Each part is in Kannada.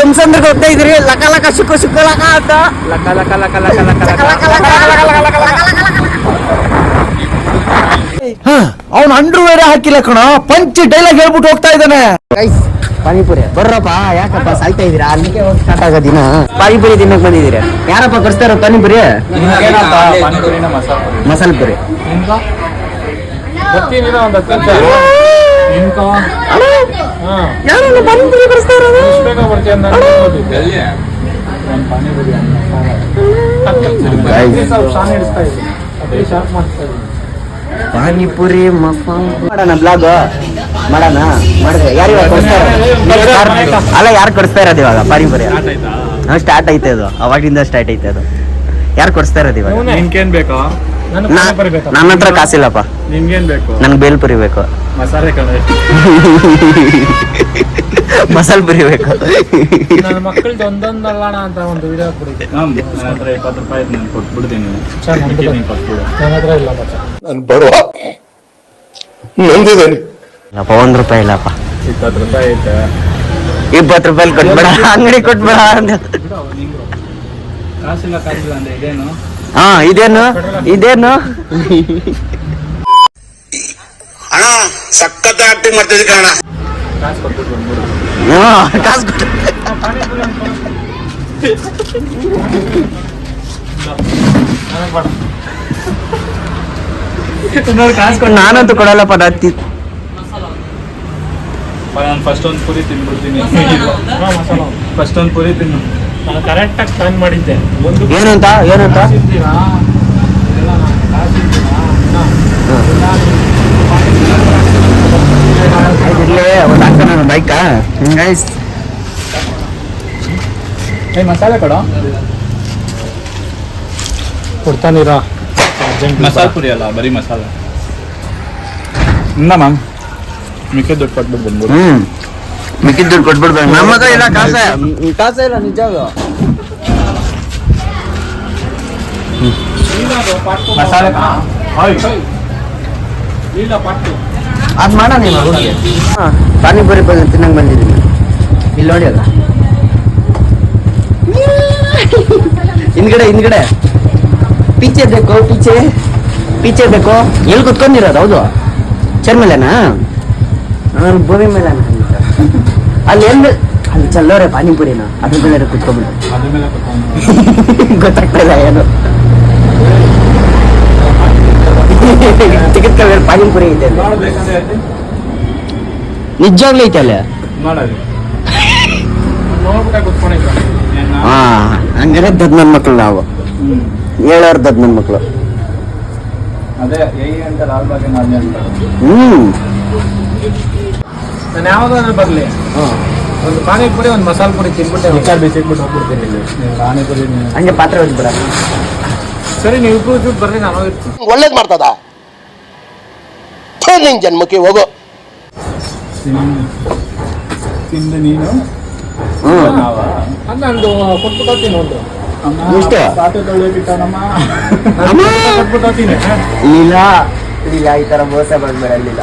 ಕೆಂಚಂದ್ರಿಗೆ ಹೋಗ್ತಾ ಇದ್ರಿ ಲಕ ಲಕ ಶುಕ್ಕು ಶುಕ್ಕು ಲಕ ಅಂತ ಲಕ ಲಕ ಲಕ ಲಕ ಲಕ ಅವ್ನು ಅಂಡ್ರು ಬೇರೆ ಹಾಕಿಲ್ಲ ಕಣ ಪಂಚ್ ಡೈಲಾಗ್ ಹೇಳ್ಬಿಟ್ಟು ಹೋಗ್ತಾ ಇದ್ದಾನೆ. ಪಾನಿಪುರಿ ಬರ್ರಪ್ಪ, ಯಾಕಪ್ಪ ಸಾಯ್ತಾ ಇದೀರಾ? ಅಲ್ಲಿಗೆ ಹೋಗಿ ಸ್ಟಾರ್ಟ್ ಆಗೋದಿನ ಪಾನಿಪುರಿ ತಿನ್ನಕ್ ಬಂದಿದ್ದೀರಾ? ಯಾರಪ್ಪ ಕಳಿಸ್ತಾರ ಪಾನಿಪುರಿ? ಮಸಾಲೆ ಪುರಿ ಯಾರು ಪಾನಿಪುರಿ ಕಳಿಸ್ತಾ ಇರೋದು? ಪಾನಿಪುರಿ ಮಾಡೋಣ ಬ್ಲಾಗ್ ಮಾಡೋಣ ಮಾಡಿದ್ರೆ ಯಾರು ಅಲ್ಲ ಯಾರು ಕೊಡಿಸ್ತಾ ಇರೋದು ಇವಾಗ ಪಾನಿಪುರಿ? ಸ್ಟಾರ್ಟ್ ಐತೆ ಅದು, ಅವಾಗಿಂದ ಸ್ಟಾರ್ಟ್ ಐತೆ ಅದು. ಯಾರು ಕೊಡಿಸ್ತಾ ಇರೋದು ಇವಾಗ? ನಿನ್ಗೇನ್ ಬೇಕು? ನನ್ನ ಹತ್ರ ಕಾಸಿಲ್ಲಪ್ಪ. ನಿನ್ಗೇನ್ ಬೇಕು? ನನ್ಗೆ ಬೇಲ್ಪುರಿ ಬೇಕು. ಮಸಾಲೆ ಮಸಾಲೆ ಪುರಿ ಬೇಕು. ನನ್ನ ಮಕ್ಕಳದ್ದು ಒಂದೊಂದಲ್ಲಣ ಅಂತ ಒಂದು ವಿಡಿಯೋ ಕೊಡಿ. ನನ್ನ ಹತ್ರ 20 ರೂಪಾಯಿ ನಾನು ಕೊಟ್ಬಿಡ್ತೀನಿ. ನನ್ನ ಹತ್ರ ಇಲ್ಲ ನಾನು ಬರುವ ನಂದಿದ್ದೇನೆ. ಇಲ್ಲಪ್ಪ, 1 ರೂಪಾಯಿ ಇಲ್ಲಪ್ಪ. 20 ರೂಪಾಯಿ ಐತೆ. 20 ರೂಪಾಯಿ ಕೊಟ್ಬೇಡ, ಅಂಗಡಿ ಕೊಟ್ಬೇಡ ಅಂತ. ಕಾಸಿಲ್ಲ ಅಂದ್ರೆ ಇದೇನು? ಹಾ ಇದೇನು ಇದೇನು ಅಣ್ಣ ಸಖತ್ ಆಕ್ಟಿಂಗ್ ಮಾಡ್ತಿದ್ದೆ ಕಣ. ಕಾಸು ಕೊಟ್ಬಿಟ್ಟು ಬಂದ್ಬಿಡು. ಕಾಸು ಕೊಟ್ಟು ನಾನಂತೂ ಕೊಡಲ್ಲಪ್ಪ. ನಾನು ಫಸ್ಟ್ ಒಂದು ಪುರಿ ತಿನ್ಬಿಡ್ತೀನಿ. ಫಸ್ಟ್ ಒಂದು ಪುರಿ ತಿನ್ನು. ನಾನು ಕರೆಕ್ಟಾಗಿ ಪ್ಲಾನ್ ಮಾಡಿದ್ದೆ. ಏನಂತ ಏನಂತ ಒಂದು ಹಾಕ್ತಾನ ಬೈಕ. ಮಸಾಲೆ ಕೊಡೋ. ಕೊಡ್ತಾನಿರ ಮಸಾಲೆ ಪುರಿ ಅಲ್ಲ, ಬರೀ ಮಸಾಲೆ. ಮ್ಯಾಮ್ ಮಿಕ್ಕಿದ ದುಡ್ಡು ಕೊಟ್ಬಿಟ್ಟು ಬಂದ್ಬಿಡು. ಮಿಕ್ಕಿದ ದುಡ್ಡು ಕೊಟ್ಬಿಡ್ಬೇಕು. ನಮ್ಮ ಹತ್ರ ಇಲ್ಲ ಕಾಸೇ ಇಲ್ಲ ನಿಜ. ಮಸಾಲೆ ಅದು ಮಾಡ ನೀನು ಹೋಗಿ. ಪಾನಿಪುರಿ ತಿನ್ನಂಗೆ ಬಂದಿದ್ದೀನಿ ಇಲ್ಲಿ ನೋಡಿ. ಅಲ್ಲ ಹಿಂದ್ಗಡೆ ಪೀಚೆ ಬೇಕು, ಪೀಚೆ ಬೇಕು. ಎಲ್ಲಿ ಕುತ್ಕೊಂಡಿರೋದು? ಹೌದು ಚೇರ್ ಮೇಲೆನಾ? ನಾನು ಭೂಮಿ ಮೇಲೆ ಅಲ್ಲಿ ಅಲ್ಲಿ ಚಲ್ಲೋರೆ ಪಾನಿಪುರಿನ ಅದ್ರ ಮೇಲೆ ಕುತ್ಕೊಂಡ್ಬಿಟ್ಟು ಗೊತ್ತಾಗ್ತಾ ಇಲ್ಲ ಏನು. ಟಿಕೆಟ್ ಕಲರ್ ಪಾನಿಪುರಿ ಐತೆ ನಿಜವಾಗ್ಲೂ ಐತೆ ಅಲ್ಲೇ. ಹಾ ಹಂಗಾರೆ ದದ್ ನನ್ನ ಮಕ್ಳು, ನಾವು ಹೇಳೋರ್ ದದ್ ನನ್ನ ಮಕ್ಳು. ಅದೇ ಅಂತ ಲಾಲ್ಬಾಗ್ ಮಾಡಿ ಅಂತ. ನಾನು ಯಾವ್ದಾದ್ರು ಬರ್ಲಿ ಒಂದು ಪಾನಿಪುರಿ ಒಂದು ಮಸಾಲೆ ಪುರಿ ತಿನ್ಬಿಟ್ಟೆ ಬಿಸಿಟ್ಬಿಟ್ಟು ಹೋಗ್ಬಿಡ್ತೀನಿ ಇಲ್ಲಿ. ಪಾನಿಪುರಿ ಹಂಗೆ ಪಾತ್ರೆ ಬಿಡ. ಸರಿ, ನೀವು ಇಬ್ರು ಬರ್ರಿ, ನಾನು ಹೋಗಿರ್ತೀನಿ. ಒಳ್ಳೇದ್ ಮಾಡ್ತದ ನಿನ್ ಜನ್ಮಕ್ಕೆ ಹೋಗೋ. ತಿಂದು ನೀನು ನಂದು ಕೊಟ್ಬಿಟ್ಟೋತೀನಿ. ಒಂದು ಇಷ್ಟ ಪಾತ್ರೆ ತೊಳೆಯೋಕಿಟ್ಟನಮ್ಮ. ಕೊಟ್ಬಿಟ್ಟೋತೀನಿ. ಇಲ್ಲ ಇಲ್ಲ, ಈ ತರ ಮೋಸ ಬಂದ್ಬೇಡ. ಇಲ್ಲ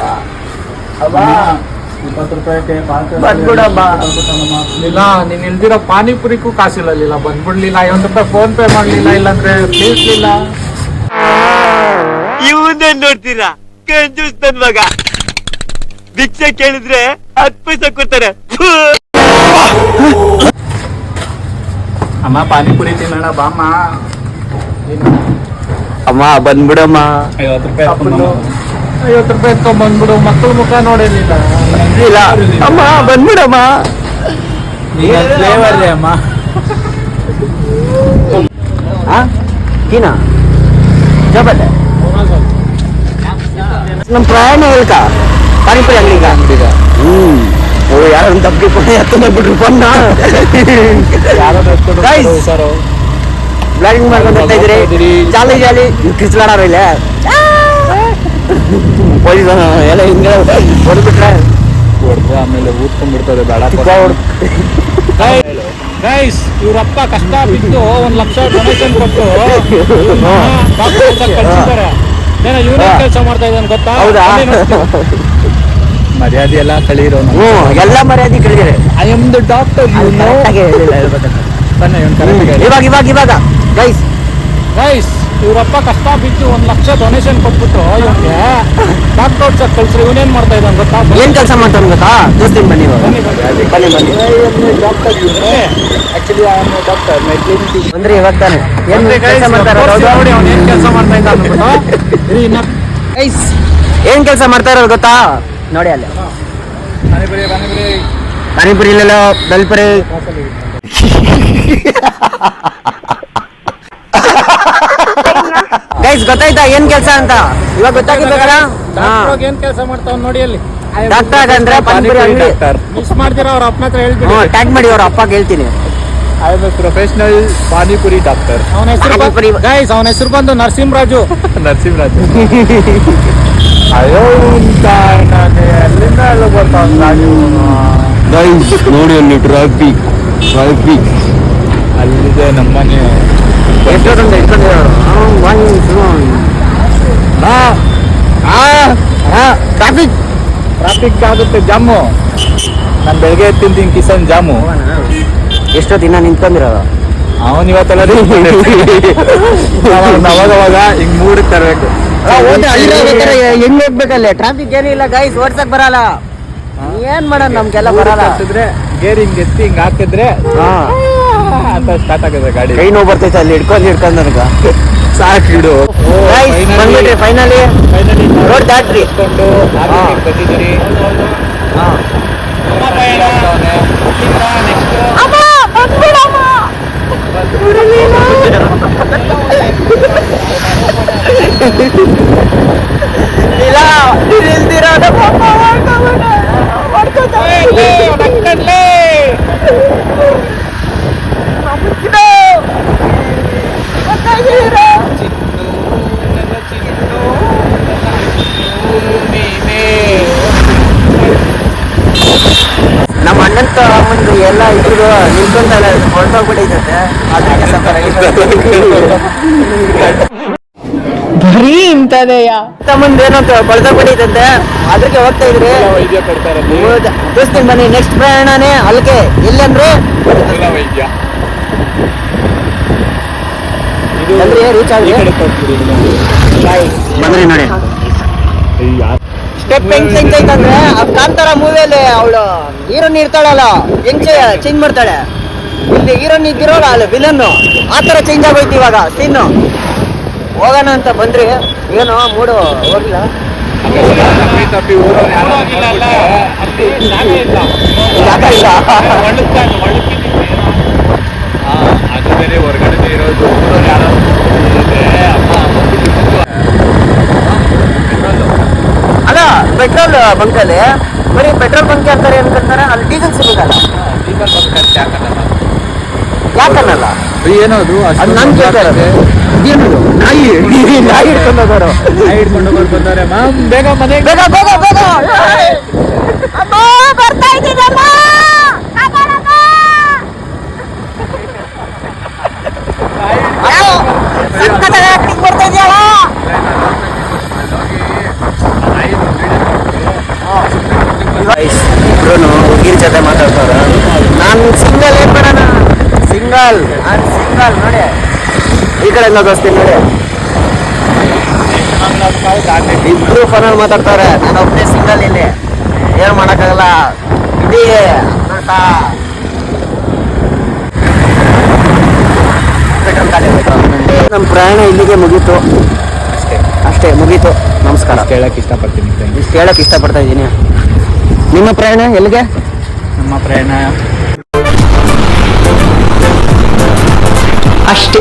20 ರೂಪಾಯಿಗೆ ಪಾತ್ರೆ ಬಂದ್ಬಿಡಮ್ಮ. ಇಲ್ಲ, ನೀನ್ ಇಲ್ದಿರೋ ಪಾನಿಪುರಿಗೂ ಕಾಸಿಲ್ಲ. ಬಂದ್ಬಿಡ್ಲಿಲ್ಲ. 50 ರೂಪಾಯಿ ಫೋನ್ ಪೇ ಮಾಡ್ಲಿಲ್ಲ, ಇಲ್ಲಾಂದ್ರೆ ತಿಳಿಸ್ಲಿಲ್ಲ. ಇವನ್ನೇ ನೋಡ್ತೀರಾ ಕಂಜೂಸ್ ನನ್ ಮಗ. ಭಿಕ್ಷೆ ಕೇಳಿದ್ರೆ 10 ಪೈಸೆ ಕೊಡ್ತಾರೆ. ಅಮ್ಮ ಪಾನಿಪುರಿ ತಿನ್ನೋಣ ಬಾಮ್ಮ. ಅಮ್ಮ ಬಂದ್ಬಿಡಮ್ಮ. 50 ರೂಪಾಯಿ 50 ರೂಪಾಯಿ ಎತ್ಕೊಂಡ್ ಬಂದ್ಬಿಡು. ಮಕ್ಕಳ ಮುಖ ನೋಡಿರ್ಲಿಲ್ಲ. ಇಲ್ಲ ಅಮ್ಮ ಬಂದ್ಬಿಡಮ್ಮ. ಫ್ಲೇವರ್ ರೀ ಅಮ್ಮ. ಕೀನಾ ಜಬತ್ತೆ ನಮ್ಮ ಪ್ರಯಾಣ ಹೇಳ್ಕ ಪಾನಿಪುರಿ ಅಂಗಡಿಗ. ಯಾರು ತಪ್ಪಿ ಎತ್ತಂದ ಬಿಟ್ರು ಬಣ್ಣ ಬ್ಲಾಗಿಂಗ್ ಮಾಡ್ಕೊಂಡು ಹೋಗ್ತಾ ಇದ್ರಿ. ಜಾಲಿ ಜಾಲಿ ಕಿಸ್ಲಾಡಾರ ಇಲ್ಲ ಪೊಲೀಸ್ ಎಲ್ಲ ಹಿಂಗೆ ಹೊಡೆದ್ಬಿಟ್ರೆ ಹೊಡೆದ್ರೆ ಆಮೇಲೆ ಊದ್ಕೊಂಡ್ಬಿಡ್ತದೆ. ಬೇಡ ಗೈಸ್, ಇವ್ರಪ್ಪ ಕಷ್ಟ ಬಿದ್ದು 1 ಲಕ್ಷ ಡೊನೇಷನ್ ಕೊಟ್ಟು ಕಳ್ಸಿದ್ದಾರೆ. ಏನೋ ಇವ್ರ ಕೆಲಸ ಮಾಡ್ತಾ ಇದ್ದಾನೆ ಗೊತ್ತಾ? ಹೌದಾ? ಮರ್ಯಾದೆ ಎಲ್ಲ ಕಳೀರೋ ಹ್ಞೂ ಎಲ್ಲ ಮರ್ಯಾದೆ ಕೇಳಿದ್ರೆ ಐ ಆಮ್ ದ ಡಾಕ್ಟರ್ ಇವಾಗ ಗೈಸ್ ಗೈಸ್ ಇವರಪ್ಪ ಕಷ್ಟ ಬಿದ್ದು 1 ಲಕ್ಷ ಡೊನೇಷನ್ ಕೊಟ್ಬಿಟ್ಟು ಇವನಿಗೆ ಡಾಕ್ಟರ್ ಕಳ್ಸ್ರಿ ಇವನೇನ್ ಮಾಡ್ತಾ ಇದ್ದಾನೆ ಗೊತ್ತಾ? ಏನ್ ಕೆಲಸ ಮಾಡ್ತಾನೆ ಗೊತ್ತಾ? ತೋರಿಸ್ತೀನಿ ಬನ್ನಿ ಇವಾಗ. ಬನ್ನಿ doctor actually I am doctor my clinic ಬಂದ್ರಿ ಇವಾಗ ತಾನೆ ಏನ್ ನೋಡಿ ಕೆಲಸ ಮಾಡ್ತಾರೆ ಅವ್ನು ಏನ್ ಕೆಲಸ ಮಾಡ್ತಾ ಇದ್ದ ಅಂದ್ಬಿಟ್ಟು ಗೈಸ್ ಏನ್ ಕೆಲಸ ಮಾಡ್ತಾ ಇರೋದು ಗೊತ್ತಾ? ನೋಡಿ ಅಲ್ಲಿ ಪಾನಿಪುರಿ ಇಲ್ಲೆಲ್ಲ ಬೆಲ್ಪುರಿ ಗೈಸ್ ಗೊತ್ತಾಯ್ತಾ ಏನ್ ಕೆಲಸ ಅಂತ? ಇವಾಗ ಗೊತ್ತಾಗಿರ್ಬೇಕಲ್ಲ. ಏನ್ ಕೆಲಸ ಮಾಡ್ತಾವ್ ನೋಡಿ ಅಲ್ಲಿ ಡಾಕ್ಟರ್ ಅಂದ್ರೆ ಪಾನಿಪುರಿ ಅಂಗಡಿ ಮಿಸ್ ಮಾಡ್ತೀರಾ ಅವ್ರ ಅಪ್ಪನ ಹತ್ರ ಹೇಳ್ಬಿಡಿ. ಟ್ಯಾಗ್ ಮಾಡಿ ಅವ್ರ ಅಪ್ಪ ಹೇಳ್ತೀನಿ. I am A professional panipuri doctor. ಅವನ ಹೆಸರು ಪಾನಿಪುರಿ ಗೈಸ್ ಅವನ ಹೆಸರು ಬಂದು ನರಸಿಂಹರಾಜು. ನರಸಿಂಹರಾಜ್. ಅಯ್ಯೋ ನಾನು ಎಲ್ಲಿಂದ ಎಲ್ಲ ಬರ್ತಾವ ಗೈಸ್ ನೋಡಿ ಅಲ್ಲಿ ಟ್ರಾಫಿಕ್ ಅಲ್ಲಿದೆ ನಮ್ಮನೆ. ಟ್ರಾಫಿಕ್ ಟ್ರಾಫಿಕ್ ಆಗುತ್ತೆ ಜಾಮು. ನಾನು ಬೆಳಗ್ಗೆ ತಿಂತೀನಿ ಕಿಸನ್ ಜಾಮು. ಎಷ್ಟೊತ್ತಿನ ನಿಂತ್ಕೊಂಡಿರೋದು ಅವನ್ ಇವತ್ತೆಲ್ಲ ಅವಾಗವಾಗ ಹಿಂಗ್ ಮೂಡಕ್ ತರಬೇಕು. ಹೆಂಗ್ ಹೋಗ್ಬೇಕಲ್ಲೇ ಟ್ರಾಫಿಕ್ ಏನಿಲ್ಲ ಗೈಸ್ ಓಡ್ಸಕ್ ಬರಲ್ಲ. ಏನ್ ಮಾಡೋಣ ನಮ್ಗೆಲ್ಲ ಬರಲ್ಲ. ಗೇರ್ ಹಿಂಗ್ ಎತ್ತಿ ಹಿಂಗ್ ಹಾಕಿದ್ರೆ ಅಂತ ಸ್ಟಾರ್ಟ್ ಆಗುತ್ತೆ ಗಾಡಿ. ಕೈ ನೋವು ಬರ್ತೈತೆ ಅಲ್ಲಿ ಹಿಡ್ಕೊಂಡ್ ನನಗ ಸಾಕು ಬಿಡು. ಬಂದ್ಬಿಟ್ರಿ ಫೈನಲಿ ರೋಡ್ ದಾಟ್ರಿ. ಬಂದಿದ್ದೀರಿ. ಇಲ್ಲ ಇಲ್ದಿರೋದು ನಮ್ಮ ಅಣ್ಣನ ಮುಂದೆ ಎಲ್ಲ ಇದ್ರು ನಿಂತ್ಕೊಂತಲ್ಲ ಹೊರಟೋಗ್ಬಿಟ್ಟಿದ್ದತೆ ಅದಕ್ಕೆ ಬರೀ ಇಂಥದೆಯ ಮುಂದೇನೋ ಬಳಸೋಗ್ಬಿಟ್ಟಿದ್ದಂತೆ ಅದಕ್ಕೆ ಹೋಗ್ತಾ ಇದ್ರಿ. ವೈದ್ಯ ಕೊಡ್ತಾರೆ ತೋರಿಸ್ತೀನಿ ಬನ್ನಿ. ನೆಕ್ಸ್ಟ್ ಪ್ರಯಾಣನೇ ಅಲ್ಕೆ ಎಲ್ಲಂದ್ರೆ ವೈದ್ಯ ರೀಚ್ ಆಗಿ ಬಂದ್ರಿ ನೋಡಿ. ಸ್ಟೆಪ್ ಹೆಂಗ್ ಚೇಂಜ್ ಐತಂದ್ರೆ ಕಾಂತಾರ ಮೂವಿಯಲ್ಲಿ ಅವಳು ಹೀರೋನ್ ಇರ್ತಾಳಲ್ಲ ಹೆಂಗ್ ಚೇಂಜ್ ಮಾಡ್ತಾಳೆ. ಇಲ್ಲಿ ಹೀರೋನ್ ಇದ್ದಿರೋಲ್ಲ ಅಲ್ಲಿ ವಿಲನ್ ಆ ತರ ಚೇಂಜ್ ಆಗೋಯ್ತು ಇವಾಗ ಸೀನ್. ಹೋಗೋಣ ಅಂತ ಬಂದ್ರಿ ಏನೋ ಮೂಡು ಹೋಗಿಲ್ಲ. ತಪ್ಪಿ ಊರವ್ರು ಯಾರೋ ಅದು ಬೇರೆ ಹೊರಗಡೆ ಇರೋದು. ಊರವ್ರು ಯಾರೋ ಅಲ್ಲ ಪೆಟ್ರೋಲ್ ಬಂಕಲ್ಲಿ ಬರೀ ಪೆಟ್ರೋಲ್ ಬಂಕ್ ಅಂತಾರೆ ಅನ್ಕೊಂತಾರೆ. ಅಲ್ಲಿ ಡೀಸೆಲ್ ಸಿಗುತ್ತಲ್ಲ ಯಾಕನ್ನಲ್ಲ ಏನದು ಅದು ನಾನು ಕೇಳ್ತಾ ಇರೋದು. ಏನದು ನಾಯಿ ನಾಯಿ ಹಿಡ್ಕೊಂಡು ಹೋಗೋರು. ಹಿಡ್ಕೊಂಡು ಬರ್ತಾರೆ ಮ್ಯಾಮ್ ಬೇಗ ಮನೆಗೆ ಬೇಗ ಬೇಗ ಬೇಗ ಬರ್ತಾ ಇದ್ದೀನಮ್ಮ. ಬರ್ತಾ ಇದೆಯಲ್ಲ ಹುಡುಗಿರ ಜೊತೆ ಮಾತಾಡ್ತಾರ. ನಾನು ಸಿಂಗಲ್ ಏನ್ ಮಾಡೋಣ ಸಿಂಗಲ್ ನೋಡಿ ಈ ಕಡೆ ದೋಸ್ತೀನಿ ನೋಡಿ ಇಬ್ರು ಫೋನಲ್ಲಿ ಮಾತಾಡ್ತಾರೆ. ನಾನು ಒಬ್ಬನೇ ಸಿಂಗಲ್ ಇಲ್ಲಿ ಏನ್ ಮಾಡಕ್ಕಾಗಲ್ಲ. ಇಡೀ ನಮ್ಮ ಪ್ರಯಾಣ ಇಲ್ಲಿಗೆ ಮುಗೀತು. ಅಷ್ಟೇ ಮುಗೀತು. ನಮಸ್ಕಾರ. ಕೇಳಕ್ ಇಷ್ಟಪಡ್ತೀನಿ. ಇಷ್ಟು ಹೇಳಕ್ ಇಷ್ಟಪಡ್ತಾ ಇದ್ದೀನಿ. ನಿಮ್ಮ ಪ್ರಯಾಣ ಎಲ್ಲಿಗೆ? ನಮ್ಮ ಪ್ರಯಾಣ ಅಷ್ಟೇ.